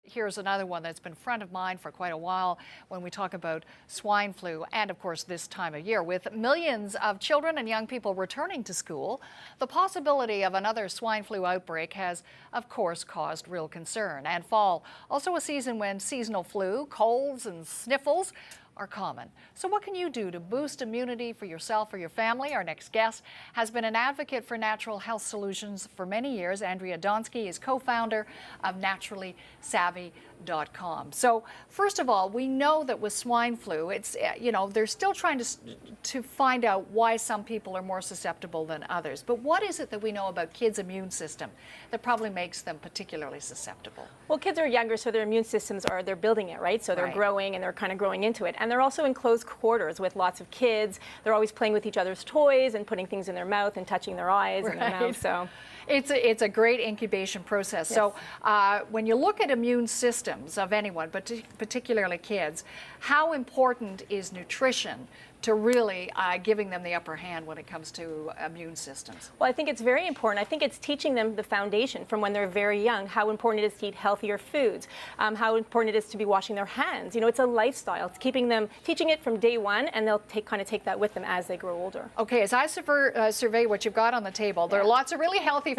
Here's another one that's been front of mind for quite a while when we talk about swine flu and, of course, this time of year. With millions of children and young people returning to school, the possibility of another swine flu outbreak has, of course, caused real concern. And fall, also a season when seasonal flu, colds and sniffles are common. So what can you do to boost immunity for yourself or your family? Our next guest has been an advocate for natural health solutions for many years. Andrea Donsky is co-founder of naturallysavvy.com. So first of all, we know that with swine flu, it's, they're still trying to find out why some people are more susceptible than others. But what is it that we know about kids' immune system that probably makes them particularly susceptible? Well, kids are younger, so their immune systems they're building it, right? So they're growing and they're kind of growing into it. And they're also in close quarters with lots of kids. They're always playing with each other's toys and putting things in their mouth and touching their eyes and their mouth. So it's a great incubation process. Yes. So when you look at immune systems of anyone, but particularly kids, how important is nutrition to really giving them the upper hand when it comes to immune systems? Well, I think it's very important. I think it's teaching them the foundation from when they're very young, how important it is to eat healthier foods, how important it is to be washing their hands. You know, it's a lifestyle. It's teaching it from day one, and they'll kind of take that with them as they grow older. Okay, as I survey what you've got on the table, there are lots of really healthy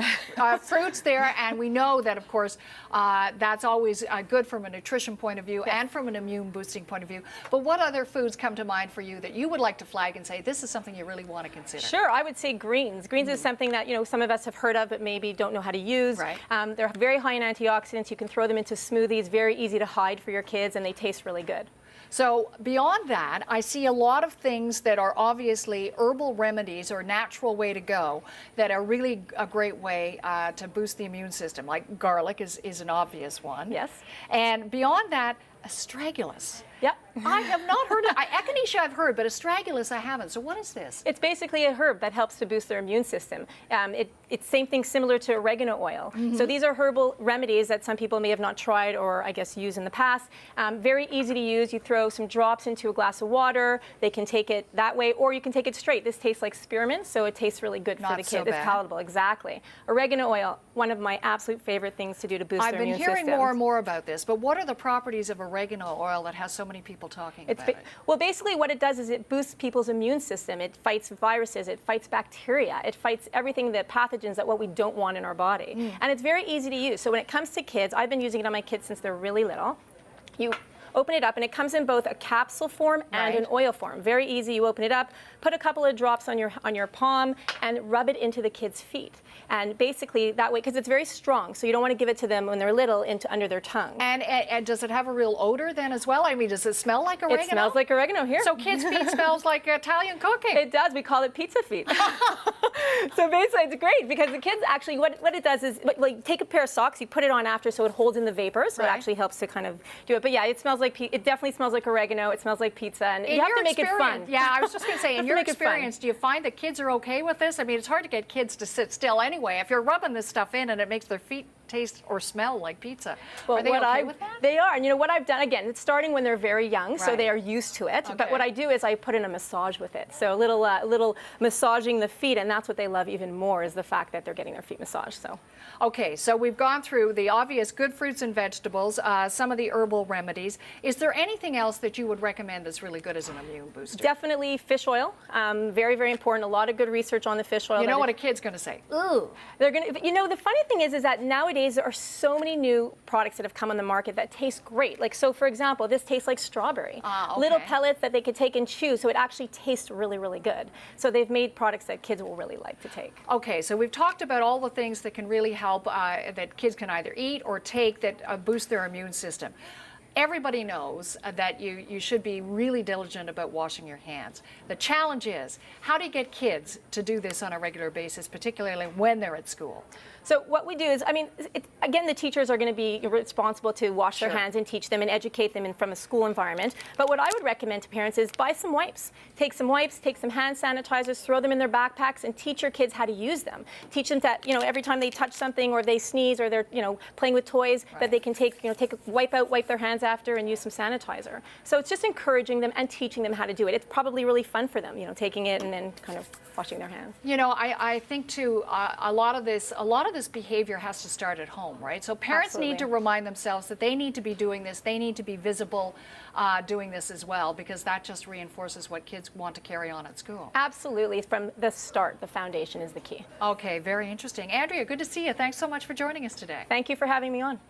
fruits there, and we know that, of course, that's always good from a nutrition point of view and from an immune boosting point of view. But what other foods come to mind for you that you would like to flag and say this is something you really want to consider? Sure, I would say greens. Greens is something that some of us have heard of but maybe don't know how to use. Right. They're very high in antioxidants. You can throw them into smoothies, very easy to hide for your kids, and they taste really good. So beyond that, I see a lot of things that are obviously herbal remedies or natural way to go that are really a great way to boost the immune system. Like garlic is an obvious one. Yes. And beyond that, astragalus. Yep. I have not heard of echinacea. I've heard, but astragalus I haven't. So what is this? It's basically a herb that helps to boost their immune system. It's same thing similar to oregano oil. So these are herbal remedies that some people may have not tried or I guess used in the past. Very easy to use. You throw some drops into a glass of water. They can take it that way, or you can take it straight. This tastes like spearmint, so it tastes really good for the kid. It's palatable, exactly. Oregano oil, one of my absolute favorite things to do to boost their immune system. I've been hearing more and more about this, but what are the properties of oregano oil that has so many people talking about it? Well, basically what it does is it boosts people's immune system. It fights viruses, it fights bacteria, it fights everything, the pathogens that what we don't want in our body. And it's very easy to use. So when it comes to kids, I've been using it on my kids since they're really little. You open it up, and it comes in both a capsule form and an oil form. Very easy. You open it up, put a couple of drops on your palm, and rub it into the kids' feet. And basically that way, because it's very strong, so you don't want to give it to them when they're little under their tongue. And does it have a real odor then as well? I mean, does it smell like oregano? It smells like oregano here. So kids' feet smells like Italian cooking. It does. We call it pizza feet. So basically it's great because the kids actually, what it does is, like, take a pair of socks, you put it on after so it holds in the vapor, so it actually helps to kind of do it. But yeah, it smells like, it definitely smells like oregano. It smells like pizza, and you have to make it fun. Yeah, I was just going to say, in your experience, do you find that kids are okay with this? I mean, it's hard to get kids to sit still anyway. If you're rubbing this stuff in and it makes their feet taste or smell like pizza. Well, are they okay with that? They are. And you know what I've done, again, it's starting when they're very young, so they are used to it. Okay. But what I do is I put in a massage with it. So a little massaging the feet, and that's what they love even more, is the fact that they're getting their feet massaged. So. Okay, so we've gone through the obvious good fruits and vegetables, some of the herbal remedies. Is there anything else that you would recommend that's really good as an immune booster? Definitely fish oil. Very, very important. A lot of good research on the fish oil. You know what a kid's going to say? Ooh. They're going to. You know, the funny thing is that nowadays there are so many new products that have come on the market that taste great. Like, so for example, this tastes like strawberry. Okay. Little pellets that they could take and chew, so it actually tastes really, really good. So they've made products that kids will really like to take. Okay, so we've talked about all the things that can really help, that kids can either eat or take that boost their immune system. Everybody knows that you should be really diligent about washing your hands. The challenge is, how do you get kids to do this on a regular basis, particularly when they're at school? So what we do is, I mean, again, the teachers are going to be responsible to wash their hands and teach them and educate them from a school environment. But what I would recommend to parents is buy some wipes. Take some wipes, take some hand sanitizers, throw them in their backpacks, and teach your kids how to use them. Teach them that, every time they touch something or they sneeze or they're, playing with toys, that they can take a wipe their hands after and use some sanitizer. So it's just encouraging them and teaching them how to do it. It's probably really fun for them, taking it and then kind of washing their hands. I think too, a lot of this this behavior has to start at home, right? So parents need to Absolutely. remind themselves that they need to be doing this. They need to be visible doing this as well, because that just reinforces what kids want to carry on at school. Absolutely. From the start, the foundation is the key. Okay, very interesting. Andrea, good to see you. Thanks so much for joining us today. Thank you for having me on.